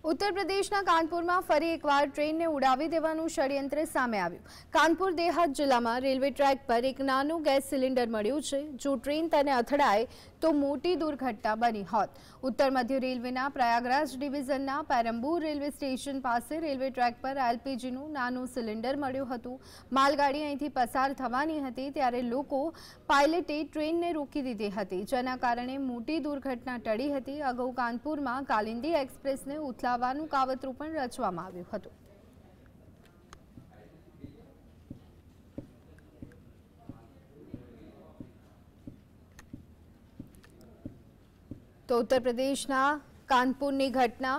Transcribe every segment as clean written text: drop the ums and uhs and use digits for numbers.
उत्तर प्रदेशના કાનપુરમાં ફરી એકવાર ટ્રેનને ઉડાવી દેવાનું ષડયંત્ર સામે આવ્યું। કાનપુર દેહાત જિલ્લામાં રેલવે ટ્રેક પર એક નાનું ગેસ સિલિન્ડર મળ્યું છે। જો ટ્રેન તેને અથડાય તો મોટી દુર્ઘટના બની હોત। ઉત્તર મધ્ય રેલવેના પ્રયાગરાજ ડિવિઝનના પેરમ્બૂર રેલવે સ્ટેશન પાસે રેલવે ટ્રેક પર એલપીજીનું નાનું સિલિન્ડર મળ્યું હતું। માલગાડી અહીંથી પસાર થવાની હતી ત્યારે લોકો પાયલટે ટ્રેનને રોકી દીધી હતી, જેના કારણે મોટી દુર્ઘટના ટળી હતી। અગાઉ કાનપુરમાં કાલિંદી એક્સપ્રેસને ઉથલાવવાનું કાવતરું પણ રચવામાં આવ્યું હતું। તો ઉત્તર પ્રદેશના કાનપુરની ઘટના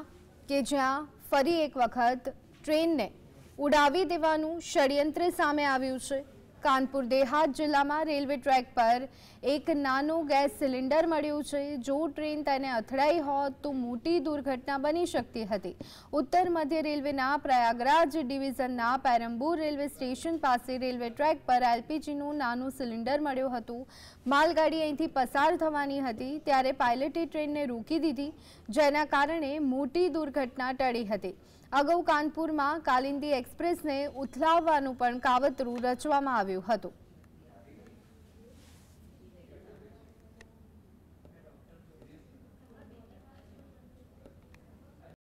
કે જ્યાં ફરી એક વખત ટ્રેનને ઉડાવી દેવાનું ષડયંત્ર સામે આવ્યું છે। કાનપુર દેહાત જિલ્લામાં રેલવે ટ્રેક પર એક નાનું ગેસ સિલિન્ડર મળ્યું છે। જો ટ્રેન તેને અથડાઈ હોત તો મોટી દુર્ઘટના બની શકતી હતી। ઉત્તર મધ્ય રેલવેના પ્રયાગરાજ ડિવિઝનના પેરમ્બૂર રેલવે સ્ટેશન પાસે રેલવે ટ્રેક પર એલપીજીનું નાનું સિલિન્ડર મળ્યું હતું। માલગાડી અહીંથી પસાર થવાની હતી ત્યારે પાયલટે ટ્રેનને રોકી દીધી, જેના કારણે મોટી દુર્ઘટના ટળી હતી। અગાઉ કાનપુરમાં કાલિંદી એક્સપ્રેસને ઉથલાવવાનું પણ કાવતરું રચવામાં આવ્યું હતું।